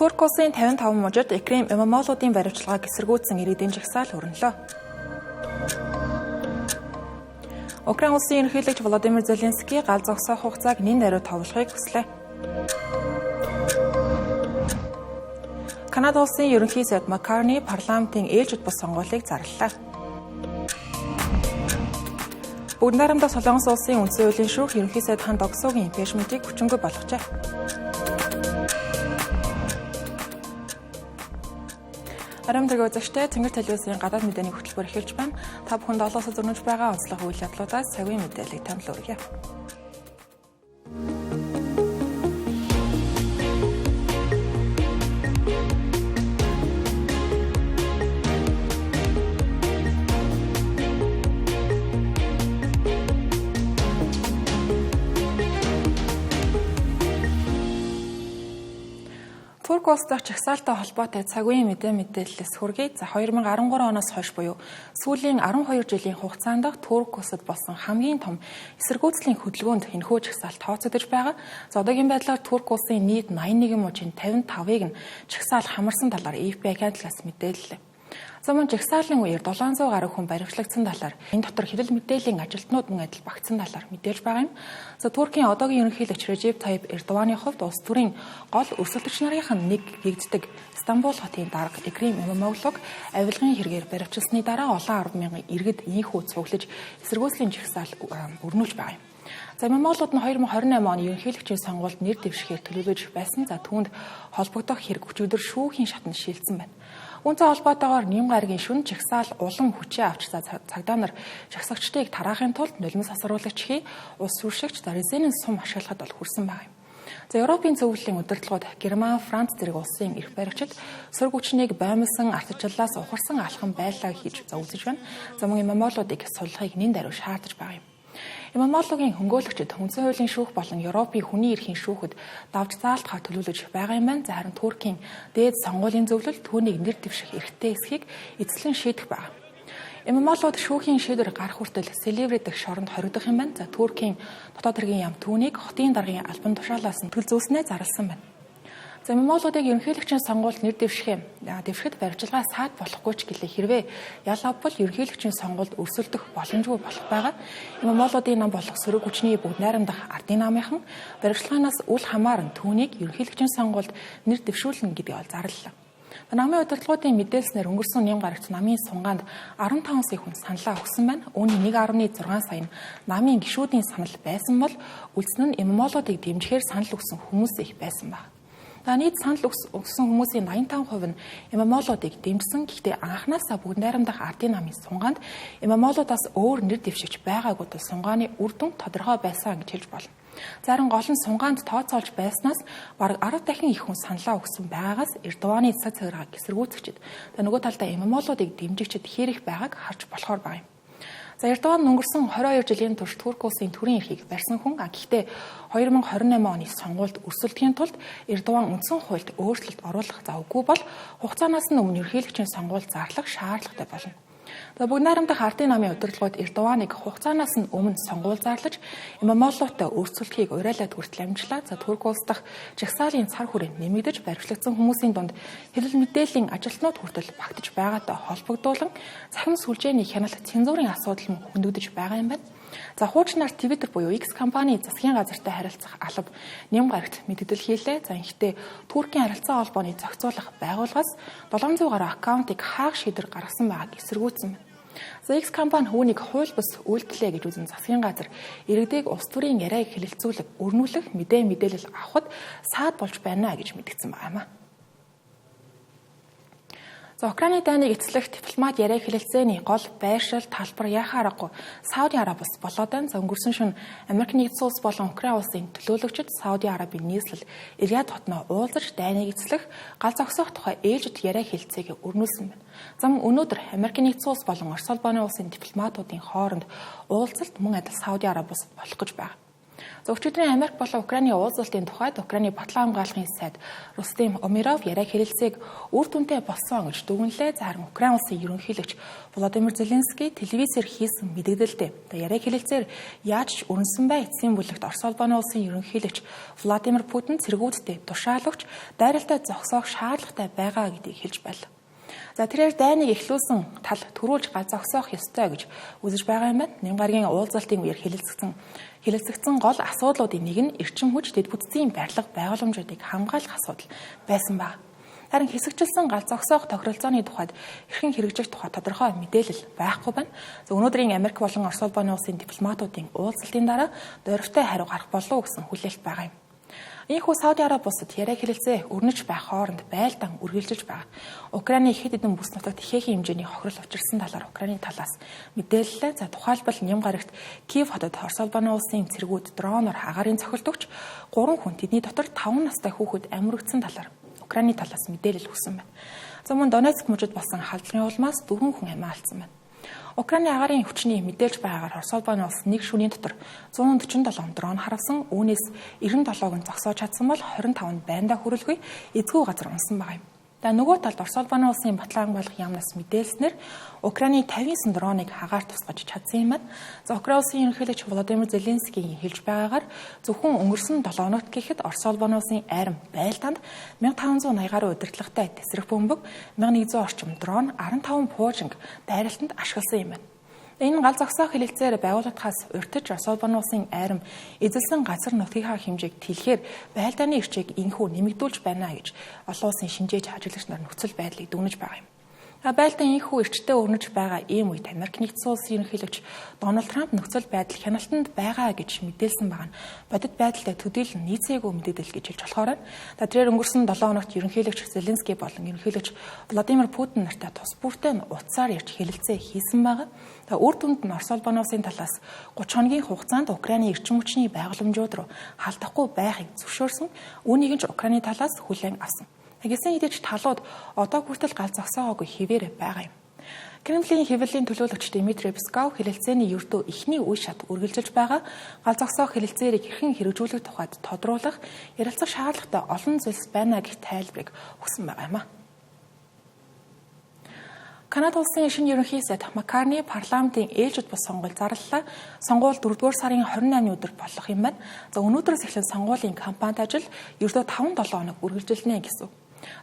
Турк улсын 55 мужид Экрем Имамоолуудын баривчилгааг эсэргүүцсэн иргэдийн жагсаал өрнөлөө. Украин улсын ерөнхийлөгч Володимир Зеленский гал зогсоох хугацааг нэн даруй товлохыг хүслээ. Канада улсын ерөнхий сайд Маккарни парламентын ээлжид бус сонгуулийг зарлалаа. Бүгд найрамдах Солонгос улсын үндсэн хуулийн шүүх ерөнхий сайд Хан Догсоогийн импичментийг хүчингүй болгожээ. Арамдраг үзэгчтэй Тэнгэр телевизийн гадаад мэдээний хөтөлбөр эхэлж байна. Та бүхэнд олоосоо зөрнөж байгаа онцлог үйл явдлуудаас цагийн мэдээллийг танилцуулъя. Турк улс дахь жагсаалтай холбоотой цагийн мэдээлэлээс хүргэе. 2013 оноос хойш буюу сүүлийн 12 жилийн хугацаанд Турк улсад болсон хамгийн том эсэргүүцлийн хөдөлгөөнд энэхүү жагсаалт тооцогдож байгаа. Одоогийн байдлаар Турк улсын нийт 81 мужийн 55-ыг нь жагсаал хамарсан талаар AFP агентлагаас мэдээллээ. Замун жагсаалын үеэр 700 гаруй хүн баривчлагдсан талаар энэ дотор хэвлэл мэдээллийн ажилтнууд мөн адил багтсан талаар мэдээлж байгаа юм. Туркийн одоогийн ерөнхийлөгч Режеп Тайип Эрдоганы хувьд улс төрийн гол өрсөлдөгч нарын нэг гэгддэг Стамбул хотын дарга Экрем Имамоглуг авилгын хэрэгээр баривчилсны дараа олон 10,000 иргэд ийхүү цуглаж эсэргүүцлийн жагсаал өрнүүлж байгаа юм. Имамоглууд нь 2028 оны ерөнхийлөгчийн сонгуульд нэр дэвшихээр төлөвлөж байсан. Түүнд холбогдох хэрэг өчигдөр шүүхийн шатанд шилжсэн байна. Үүнтэй холбоотойгоор Ням гарагийн шөнө жагсаал улам хүчээ авч цагдаа нар жагсагчдыг тараахын тулд нулимс асаруулагчхий улс сүршигч резинын сум ашиглахад бол хүрсэн байна. Европын зөвлөлийн удирдлагууд Герман, Франц зэрэг улсын эрх баригчид сөрөг хүчнийг баймилсан ардчлалаас ухарсан алхам байлаа хийж үзэж байна. Мөн Имамоглуудыг суллахыг нэн даруй шаардаж байгаа юм. Имамоглугийн хөнгөөлөгчд үндсэн хуулийн шүүх болон Европын хүний эрхийн шүүхэд давж заалтахаар төлөвлөж байгаа юм байна. Харин Туркийн дээд сонгуулийн зөвлөл түүнийг нэр дэвших эрхтэй эсхийг эцэслэн шийдэх байна. Имамоглууд шүүхийн шийдвэр гарах хүртэл Селиври дэх шоронд хоригдох юм байна. Туркийн дотоод хэргийн яам түүнийг хотын даргын албан тушаалаас нь төл зүүснээ зарласан байна. Имамоглуудыг ерөнхийлөгчийн сонгуульд нэр дэвшихэд баривчилгаа саад болохгүй ч гэлээ хэрвээ ялгавбал ерөнхийлөгчийн сонгуульд өрсөлдөх боломжгүй болох байгаа. Имамоглуудын нам болох сөрөг хүчний бүгд найрамдах ардын намынхан баривчилгаанаас үл хамааран түүнийг ерөнхийлөгчийн сонгуульд нэр дэвшүүлнэ гэдгийг зарлалаа. Намын удирдлагуудын мэдээлснээр өнгөрсөн Ням гарагт намын сунгаанд 15 сая хүн саналаа өгсөн байна. Үүний 1.6 сая нь намын гишүүдийн санал байсан бол үлдсэн нь Имамоглуудыг дэмжихээр санал өгсөн хүмүүс их байсан байна. Нийт санал өгсөн хүмүүсийн 85% нь Имамоглуудыг дэмжсэн. Гэхдээ анхнаасаа бүгд найрамдах ардын намын сунгаанд Имамоглуудаас өөр нэр дэвшигч байгаагүй тул сунгааны үр дүн тодорхой байсан гэж хэлж болно. Зарим гол нь сунгаанд тооцоолж байснаас бараг 10 дахин их хүн саналаа өгсөн байгаагаас Эрдоганы цэг цагааг эсэргүүцэгчид нөгөө талдаа Имамоглуудыг дэмжигчид хэрэг байгааг харж болохоор байна. Эрдоган өнгөрсөн 22 жилийн турш Турк улсын төрийн эрхийг барьсан хүн. Гэхдээ 2028 оны сонгуульд өрсөлдөхийн тулд Эрдоган үндсэн хуульд өөрчлөлт оруулах завгүй бол хугацаанаас нь өмнө ерөнхийлөгчийн сонгуульд зарлах шаардлагатай болно. Бүгд найрамдах ардын намын удирдлагууд Эрдоганыг хугацаанаас нь өмнө сонгуул зарлаж Имамоглуудтай өрсөлдөхийг уриалаад хүртэл амжлаа. Турк улс дахь жагсаалын цар хүрээнд нэмэгдэж баривчлагдсан хүмүүсийн дунд хэвлэл мэдээллийн ажилтнууд хүртэл багтаж байгаатай холбогдуулан цахим сүлжээний хяналт цензурын асуудал мөн хөндөгдөж байгаа юм байна. Хуучнаар Twitter буюу X компани засгийн газартай харилцах алба Ням гарагт мэдээлэл хийлээ. Гэхдээ Туркийн харилцаа холбооны зохицуулах байгууллагаас 700 гаруй аккаунтыг хаах шийдвэр гаргасан байгааг эсэргүүцсэн байна. X компани үүнийг хууль бус үйлдэлээ гэж үзэн засгийн газар иргэдэг улс төрийн яриаг хэлэлцүүлэг өрнүүлэх мэдээлэл авахд саад болж байна гэж мэдгдсэн байна. Украины дайныг эцлэх дипломат яриа хэлэлцээний гол байршил талбар яхаа аргагүй Сауди Араби улс болоод байна. Өнгөрсөн шөнө Америк нэгдсэн улс болон Украин улсын төлөөлөгчид Сауди Арабийн нийслэл Риад хотноо уулзаж дайныг эцлэх гал зогсоох тухай ээлжид яриа хэлэлцээг өрнүүлсэн байна. Өнөөдөр Америк нэгдсэн улс болон Орос улбаны улсын дипломатуудын хооронд уулзалт мөн адил Сауди Араби улс болох гэж байна. Өчигдрийн Америк болон Украины уулзалтын тухайд Украины батлан хамгааллын сайд Рустем Умеров яриа хэлэлцээг үр дүнтэй болсон гэж дүгнэлээ. Зарим Украин улсын ерөнхийлөгч Володимир Зеленский телевизээр хийсэн мэдээлэлдээ яриа хэлэлцээр яаж ч өрнсөн бай эцсийн бүлэгт Орос улбаны улсын ерөнхийлөгч Владимир Путин цэргүүдтэй тушаалагч дайралтай зогсоох шаардлагатай байгаа гэдгийг хэлж байлаа. За тэрээр дайныг эхлүүлсэн тал төрүүлж галз зогсоох ёстой гэж үзэж байгаа юм байна. Нямгаргийн уулзалтын үеэр хэлэлцэгдсэн гол асуудлуудын нэг нь эрчим хүч дэд бүтцийн барилга байгууламжуудыг хамгаалах асуудал байсан ба. Харин хэсэгчилсэн галз зогсоох тохиролцооны тухайд хэрхэн хэрэгжих тухай тодорхой мэдээлэл байхгүй байна. Өнөөдрийн Америк болон Орос улбаны улсын дипломатуудын уулзалтын дараа дөрвтэй хариу гарах болов уу гэсэн хүлээлт байгаа юм. Ийхүү Сауди Араби улсад яриа хэлэлцээ өрнөж байх хооронд байлдаан үргэлжилж байгаа. Украины ихэд хэдэн бүс нутагт ихээхэн хэмжээний хохирол учирсан талаар Украины талаас мэдээлэлээ. За тухайлбал Нямгарагт Киев хотод Орос улбаны улсын цэргүүд дроноор агарын цохилт өгч 3 хүн тэдний дотор 5 настай хүүхэд амьрагдсан талаар Украины талаас мэдээлэл өгсөн байна. За мөн Донецк мужид болсон халдлагын улмаас 4 хүн амиа алдсан байна. Украины агарын хүчний мэдээлж байгаагаар Орос улбаны улс нэг шөнийн дотор 147 дрон харавсан, үүнээс 97-г нь зогсоож чадсан бол 25 нь байндаа хүрэлгүй эзгүй газар унсан байгаа юм. Нөгөө талд Орос улбаны улсын батлан хамгаалах яамнаас мэдээлснээр Украины 59 дроныг хагаар тусгаж чадсан юм байна. За Украины улсын ерөнхийлөгч Володимир Зеленский хэлж байгаагаар зөвхөн өнгөрсөн 7 хоногт гэхэд Орос улбаны улсын айрам байлдаанд 1580 гаруй удирдлагатай тесрэх бөмбөг, 1100 орчим дрон, 15 пуужинг дайралтанд ашигласан юм байна. Энэ гал зогсоох хэлэлцээр байгууллагаас урьдчилж Орос улбаны улсын айрам эзэлсэн газар нутгийнхаа хэмжээг тэлэхээр байлдааны эрчийг инхүү нэмэгдүүлж байна гэж олон улсын шинжээч ажиглагч нар нөхцөл байдлыг дүгнэж байгаа юм. Байлдаан инхүү эрчтэй өрнөж байгаа ийм үед Америк нэгдсэн улсын ерөнхийлөгч Дональд Трамп нөхцөл байдал хяналтанд байгаа гэж мэдээлсэн байгаа нь бодит байдалтай төдийлөн нийцээгүй мэдээлэл гэж хэлж болохоор байна. Тэрээр өнгөрсөн 7 хоногт ерөнхийлөгч Зеленский болон ерөнхийлөгч Владимир Путин нартай тус бүртээ утсаар ярьж хэлэлцээ хийсэн байгаа. Үр дүнд нь Орос улбаны улсын талаас 30 хоногийн хугацаанд Украины эрчим хүчний байгууламжууд руу халдахгүй байхыг зөвшөөрсөн. Үүнийг нь Украины талаас хүлээн авсан. Гэсэн хэдий ч талууд одоо хүртэл гал зогсоогоогүй хэвээр байгаа юм. Кремлийн хэвлэлийн төлөөлөгч Дмитрий Песков хэлэлцээний ердөө эхний үе шат үргэлжилж байгаа гал зогсоох хэлэлцээрийг хэрхэн хэрэгжүүлэх тухайд тодруулах ярилцах шаардлагатай олон зүйлс байна гэх тайлбарыг өгсөн байгаа юм а. Канада улсын шинэ ерөнхий сайд Маккарни парламентын ээлжид бус сонгуульд зарлалаа. Сонгуул 4-р сарын 28-ны өдөр болох юм байна. Өнөөдрөөс эхлэн сонгуулийн кампанит ажил ердөө 5-7 хоног үргэлжилнэ гэсэн.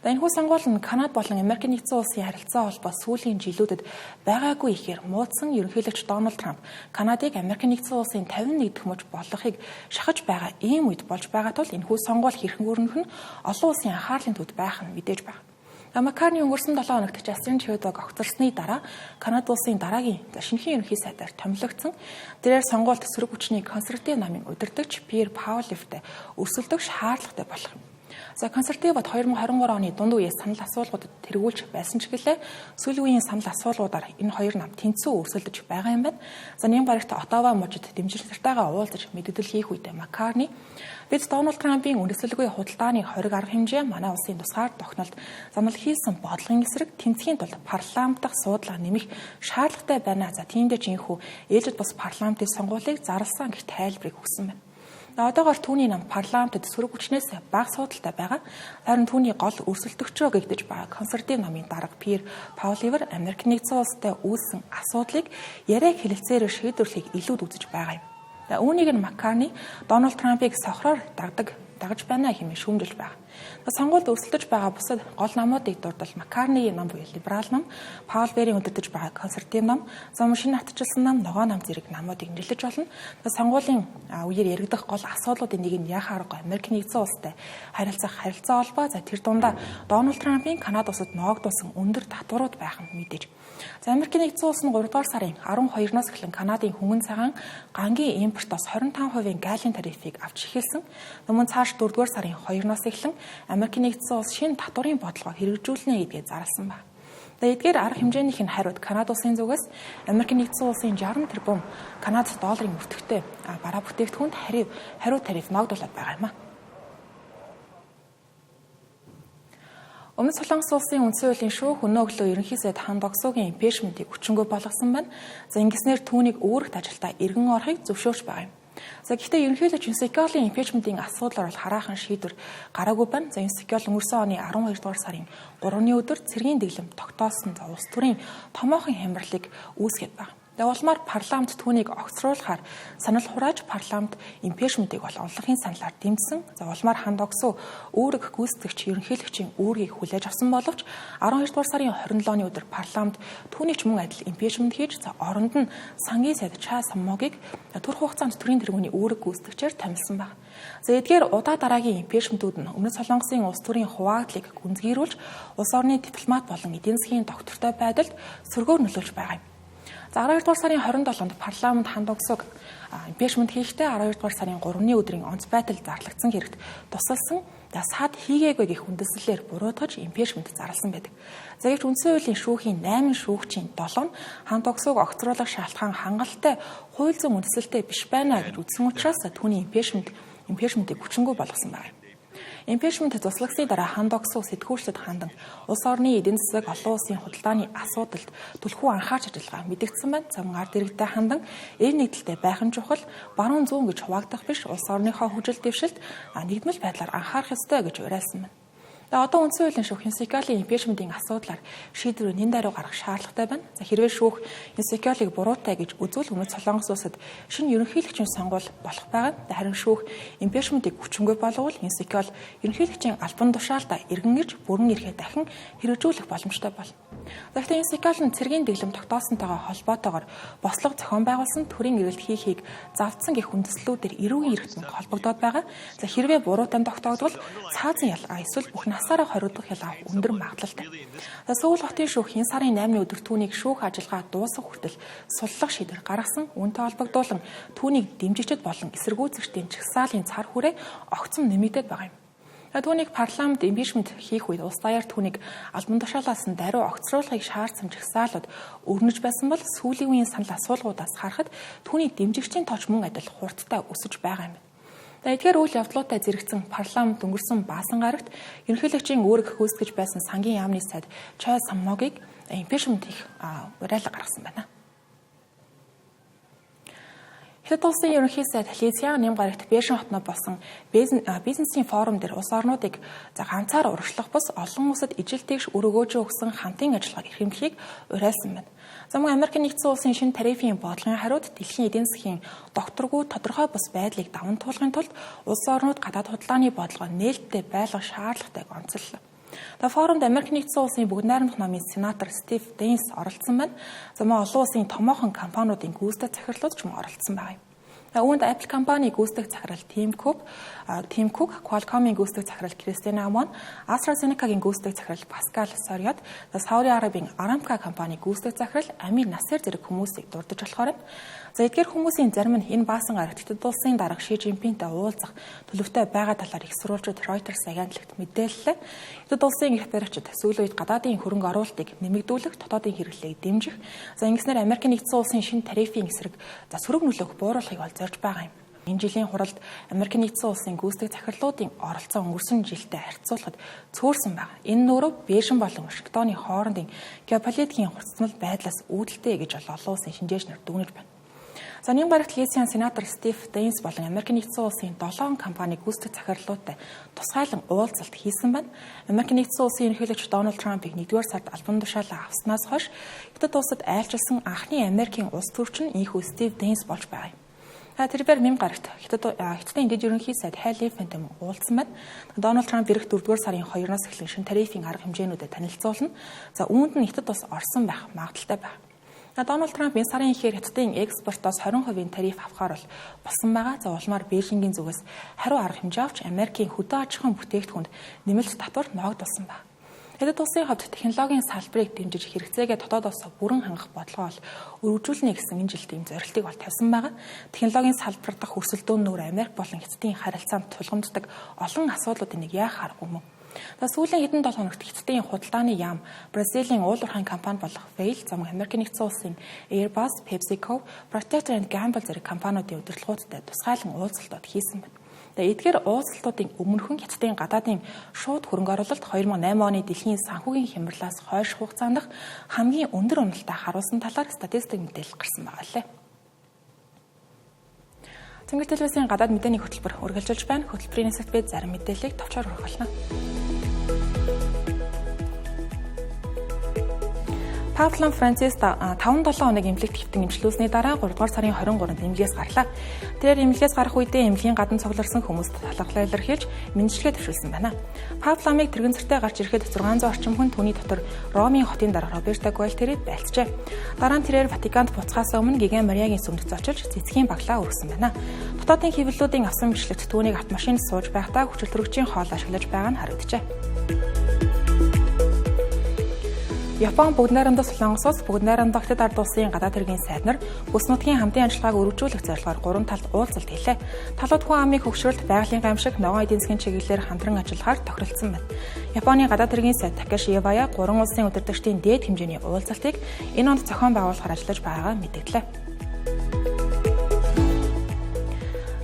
Энэхүү сонгуул нь Канада болон Америк нэгдсэн улсын харилцаа холбоо сүүлийн жилүүдэд байгаагүй ихээр муудсан ерөнхийлөгч Дональд Трамп Канадыг Америк нэгдсэн улсын 51 дахь муж болгохыг шахаж байгаа ийм үед болж байгаа тул энэхүү сонгуул хэрхэн өрнөх нь олон улсын анхаарлын төвд байх нь мэдээж байна. Маккарни өнгөрсөн 7 хоногт Жастин Трюдог огцорсны дараа Канада улсын дараагийн шинэхэн ерөнхий сайдаар томилогдсон. Тэрээр сонгуульд сөрөг хүчний консерватив намын удирдагч Пьер Паулевтэй өрсөлдөх шаардлагатай болох юм. Консервативд 2023 оны дунд үеэс санал асуулгуудад тэргүүлж байсан ч гэлээ сүүлийн үеийн санал асуулгуудаар энэ хоёр нам тэнцүү өрсөлдөж байгаа юм байна. Нямгарагт Оттава мужид дэмжигчнартайгаа уулзаж мэдээлэл хийх үедээ Маккарни бид Дональд Трампын үндэслэлгүй худалдааны хориг арга хэмжээ манай улсын тусгаар тогтнолд замнал хийсэн бодлогын эсрэг тэмцэхийн тулд парламент дахь суудлага нэмэх шаардлагатай байна. Тиймдээ ч инхүү ээлжид бус парламентын сонгуулийг зарласан гэх тайлбарыг өгсөн байна. Одоогоор түүний нам парламентд сөрөг хүчнээс бага суудалтай байгаа. Харин түүний гол өрсөлдөгчөө гэгдэж байгаа консерватив намын дарга Пьер Паулевер Америк нэгдсэн улстай үүссэн асуудлыг яриа хэлэлцээрээр шийдвэрлэхийг илүүд үзэж байгаа юм. Үүнийг нь Маккарни Дональд Трампыг сохроор дагаж байна хэмээн шүүмжилж байгаа. Сонгуульд өрсөлдөж байгаа бусад гол намуудыг дурдвал Маккарни нам буюу либерал нам, Паулверийн удирдах байгаа консерватив нам, шинэ хатчилсан нам, ногоо нам зэрэг намуудыг нэрлэж болно. Сонгуулийн үеэр яригдах гол асуудлуудын нэг нь яхаа аргагүй Америк нэгдсэн улстай харилцаа холбоо. Тэр дундаа Дональд Трампын Канада улсад ноогдуулсан өндөр татварууд байх нь мэдээж. Америк нэгдсэн улс нь 3 дугаар сарын 12-наас эхлэн Канадын хөнгөн цагаан гангийн импортоос 25% галийн тарифыг авч эхэлсэн. Мөн цааш 4 дугаар сарын 2-наас эхлэн Америк нэгдсэн улс шинэ татварын бодлогоо хэрэгжүүлнэ гэдгээ зарласан байна. Эдгээр арга хэмжээнийх нь хариуд Канада улсын зүгээс Америк нэгдсэн улсын 60 тэрбум Канад долларын өртөгтэй бараа бүтээгдэхүүнд хариу тариф ногдуулаад байгаа юм а. Өмнөд Солонгос улсын үндсэн хуулийн шүүх өнөө өглөө ерөнхий сайд Хан Доксогийн импичментийг хүчингү болгосон байна. Ингэснээр түүнийг өөрөгт ажилдаа эргэн орохыг зөвшөөрч байгаа юм. За гэхдээ ерөнхийдөө Инсекёлийн импичментийн асуудлаар бол хараахан шийдвэр гараагүй байна. За Инсекёл өнгөрсөн оны 12 дугаар сарын 3-ны өдөр цэргийн дэглэм тогтоосон улс төрийн томоохон хямралыг үүсгэж байна. Улмаар парламент түүнийг огцруулахаар санал хурааж парламент импичментийг бол онлогын саналаар дэмжсэн. Улмаар ханд огсоо үүрэг гүйцэтгэгч ерөнхийлөгчийн үүргийг хүлээж авсан боловч 12 дугаар сарын 27-ны өдөр парламент түүнийг ч мөн адил импичмент хийж оронд нь сангийн сайд Ча Саммогийг төрх хугацаанд төрийн тэргүүний үүрэг гүйцэтгэгчээр томилсон байна. Эдгээр удаа дараагийн импичментүүд нь Өмнөд Солонгосын улс төрийн хуваагдлыг гүнзгийрүүлж улс орны дипломат болон эдийн засгийн доктортой байдалд сөргөөр нөлөөлж байгаа юм. 12 дугаар сарын 27-нд парламент ханд огсоог импичмент хийхдээ 12 дугаар сарын 3-ны өдрийн онц байтал зарлагдсан хэрэгт тусалсан сад хийгээгүй гэх үндэслэлээр буруутгаж импичмент зарласан байдаг. Гэвч үндсэн хуулийн шүүхийн 8 шүүгчийн 7 нь ханд огсоог огцруулах шалтгаан хангалттай хууль зүйн үндэслэлтэй биш байна гэж үзсэн учраас түүний импичментийг хүчингүй болгосон байна. Импичмент туслагсны дараа ханд огсоо сэтгүүлчдэд хандан улс орны эдийн засаг олон улсын худалдааны асуудалд түлхүү анхаарч ажиллагаа мэдгдсэн байна. Мөн ард иргэдэд хандан эв нэгдэлтэй байх нь чухал, баруун зүүн гэж хуваагдах биш, улс орныхоо хүчил дэвшилт нэгдмэл байдлаар анхаарах ёстой гэж уриалсан байна. Одоо үндсэн хуулийн шүүх Инсекёлийн импичментийн асуудлаар шийдвэр нэн даруй гаргах шаардлагатай байна. Хэрвээ шүүх Инсекёлыг буруутай гэж үзвэл Өмнөд Солонгос улсад шинэ ерөнхийлөгчийн сонгуул болох байгаа. Харин шүүх импичментийг хүчингүй болговол Инсекёл ерөнхийлөгчийн албан тушаалтаа эргэн ирж бүрэн ирэхэд дахин хэрэгжүүлэх боломжтой болно. Гэхдээ Инсекёл нь цэргийн дэглэм тогтоосонтойгоо холбоотойгоор бослого зохион байгуулсан төрийн эрэлт хийхийг завдсан гэх үндэслэлүүдээр эрүүгийн эрхтэн холбогдоод байгаа. Хэрвээ буруутай тогтоогдвол цаазын ял эсвэл бүх насаараа хоригдох ял авах өндөр магадлалтай. Сөүл хотын шүүх энэ сарын 8-ны өдөр түүнийг шүүх ажиллагаа дуусах хүртэл суллах шийдвэр гаргасан. Үүнтэй холбогдуулан түүнийг дэмжигчд болон эсэргүүцэгчдийн чагсаалын цар хүрээ огцом нэмэгдээд байгаа юм. Түүнийг парламент импичмент хийх үед улс даяар түүнийг албан тушаалаас нь даруй огцруулахыг шаардсан чагсаалууд өрнөж байсан бол сүүлийн үеийн санал асуулгуудаас харахад түүний дэмжигчдийн тооч мөн адил хурдтай өсөж байгаа юм. Эдгээр үйл явдлуудтай зэрэгцэн парламент өнгөрсөн баасан гарагт ерөнхийлөгчийн үүрэг гүйцэтгэж байсан сангийн яамны сайд Ча Саммогийг импичмент хийх уриалга гаргасан байна. Хятад улсын ерөнхий сайд Ли Цзян нэм гарагт Бээшин хотноо болсон бизнесийн форум дээр улс орнуудыг ганцаар урагшлах бус олон улсад ижил тэгш өргөөжөө өгсөн хамтын ажиллагааг эрхэмлэхийг уриалсан байна. Мөн Америк нэгдсэн улсын шинэ тарифын бодлогын хариуд дэлхийн эдийн засгийн докторгүй тодорхой бус байдлыг даван туулахын тулд улс орнууд гадаад худалдааны бодлогоо нээлттэй байлгах шаардлагатайг онцоллоо. Форумд Америк нэгдсэн улсын бүгд найрамдах намын сенатор Стив Дейнс оролцсон байна. Мөн олон улсын томоохон компаниудын гүйцэтгэх захирлууд ч мөн оролцсон байна. Үүнд Apple компани гүйцэтгэх захирал Tim Cook, Qualcomm-ийн гүйцэтгэх захирал Кристина Амон, AstraZeneca-гийн гүйцэтгэх захирал Паскал Сорьот, Сауди Арабын Aramco компани гүйцэтгэх захирал Амир Насер зэрэг хүмүүсийг дурдж болохоор байна. Эдгээр хүмүүсийн зарим нь энэ баасан гарагт Хятад улсын дарга Ши Жинпинтэй уулзах төлөвтэй байгаа талаар их сурвалжууд Reuters агентлагт мэдээллээ. Хятад улсын их баригчид сүүлийн үед гадаадын хөрөнгө оруулалтыг нэмэгдүүлэх, дотоодын хэрэглээг дэмжих, ингэснээр Америк нэгдсэн улсын шинэ тарифын эсрэг сөрөг нөлөөх бууруулахыг ол зорж байгаа юм. Энэ жилийн хуралд Америк нэгдсэн улсын гүйцэтгэх захирлуудын оролцоо өнгөрсөн жилдээ харьцуулахад цөөрсөн байна. Энэ нөрөө Бээшин болон Вашингтоны хоорондын геополитикийн хурцлал байдлаас үүдэлтэй гэж олон улсын шинжээчнэр дүгнэж байна. Нэм барагт Лисиан сенатор Стив Дейнс болон Америк нэгдсэн улсын 7 компани гүйцэтгэх захирлуудтай тусгайлан уулзалт хийсэн байна. Америк нэгдсэн улсын ерөнхийлөгч Дональд Трампыг 1-р сард албан тушаалаа авснаас хойш Хятад улсад айлчилсан анхны Америкийн улс төрчин ийхүү Стив Дейнс болж байгаа юм. Тэрээр нэм гарагт Хятадын дэд ерөнхий сайд Хай Лифэнтэй уулзсан байна. Дональд Трамп ирэх 4-р сарын 2-оос эхлэн шинэ тарифын арга хэмжээнүүдэд танилцуулна. Үүнд нь Хятад улс орсон байх магадaltaй байна. Дональд Трамп энэ сарын ихээр Хятадын экспортоос 20% тариф авахаар болсон байгаа. Улмаар Бээжингийн зүгээс хариу арга хэмжээ авч Америкийн хөдөө аж ахуйн бүтээгдэхүүнд нэмэлт татвар ногдуулсан байна. Хятад улсын хувьд технологийн салбарыг дэмжиж хэрэгцээгээ дотоодоос бүрэн хангах бодлогоо өргөжүүлнэ гэсэн энэ жилд ийм зорилтыг тавьсан байгаа. Технологийн салбар дахь өрсөлдөөн нөр Америк болон Хятадын харилцаанд тулгамддаг олон асуудлуудыг нэг яах аргагүй мөн. Сүүлийн хэдэн 7 хоногт Хятадын худалдааны яам, Бразилийн уулуурхайн компани болох Vail, Америк нэгдсэн улсын Airbus, PepsiCo, Procter & Gamble зэрэг компаниудын удирдлагуудтай тусгайлан уулзалтууд хийсэн байна. Эдгээр уулзалтуудын өмнөхөн Хятадын гадаадын шууд хөрөнгө оруулалт 2008 оны дэлхийн санхүүгийн хямралаас хойш хугацаанд хамгийн өндөр уналтаа харуулсан талаар статистик мэдээлэл гарсан байгаа лээ. Цэнгэр телевизийн гадаад мэдээний хөтөлбөр үргэлжилж байна. Хөтөлбөрийн хэсэгт бид зарим мэдээллийг товчоор хүргүүлнэ. Папа Францис 5-7 хоног эмнэлэгт хэвтэн эмчилүүлсний дараа 3 дугаар сарын 23-нд эмнэлгээс гарлаа. Тэрээр эмнэлгээс гарах үедээ эмнэлгийн гадна цугларсан хүмүүст талархлаа илэрхийлж мэндчилгээ төвшүүлсэн байна. Папа Ламыг тэрэгэн цэртээ гарч ирэхэд 600 орчим хүн түүний дотор Ромын хотын дарга Роберто Гуальтерид байлцжээ. Дараа нь тэрээр Ватиканд буцахаас өмнө Гигэн Мариагийн сүмд зочилж цэцгийн баглаа өргөсөн байна. Дотоодын хэвлэлүүдийн авсан бичлэгт түүнийг автомашинд сууж байхдаа хүчил төрөгчийн хоол ашиглаж байгаа нь харагджээ. Япон бүгд найрамдах Солонгос улс бүгд найрамдах Хятад ард улсын гадаад хэргийн сайд нар бүс нутгийн хамтын ажиллагааг өргөжүүлэх зорилгоор 3 талд уулзалт хийлээ. Талууд хүн амын хөгшрөлт, байгалийн гамшиг, ногоон эдийн засгийн чиглэлээр хамтран ажиллахаар тохиролцсон байна. Японы гадаад хэргийн сайд Такеши Ивая 3 улсын удирдагчдын дээд хэмжээний уулзалтыг энэ онд зохион байгуулахаар ажиллаж байгаагаа мэдгдлээ.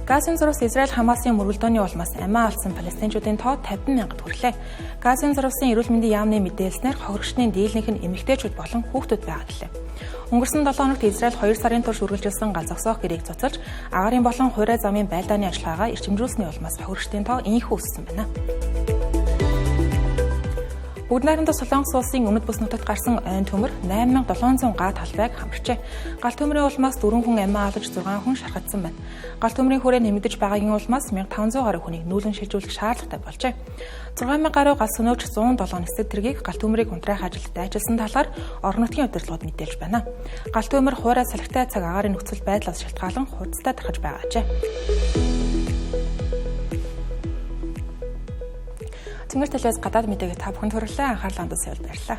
Газын зурвас Израиль Хамасын мөргөлдөөний улмаас амиа алдсан палестинчуудын тоо 50,000 хүрлээ. Газын зурвасын эрүүл мэндийн яамны мэдээлснээр хохирогчдын дийлэнх нь эмэгтэйчүүд болон хүүхдүүд байгаа гэлээ. Өнгөрсөн 7 хоногт Израиль 2 сарын турш үргэлжилсэн гал зогсоох гэрээг цуцалж, агарын болон хуурай замын байлдааны ажиллагаагаа эрчимжүүлсний улмаас хохирогчдын тоо инхүү өссөн байна. Бүгд найрамдах Солонгос улсын өмнөд бүс нутагт гарсан ойн төмөр 8700 га талбайг хамарчээ. Гал төмрийн улмаас 4 хүн амиа олж 6 хүн шархагдсан байна. Гал төмрийн хүрээ нэмэгдэж байгаагийн улмаас 1500 гаруй хүнийг нүүлгэн шилжүүлэх шаардлагатай болжээ. 6000 гаруй гал сөнөөгч 107 нисдэг тэргийг гал төмрийг унтраах ажилд дайчилсан талаар орон нутгийн удирдлагууд мэдээлж байна. Гал төмөр хуурай салхитай цаг агаарын нөхцөл байдлаас шалтгаалan хуудастай тархаж байгаажээ. Цэнгэр телевиз гадаад мэдээгээ та бүхэнд хүргэлээ. Анхаарлаа хандуулсан баярлалаа.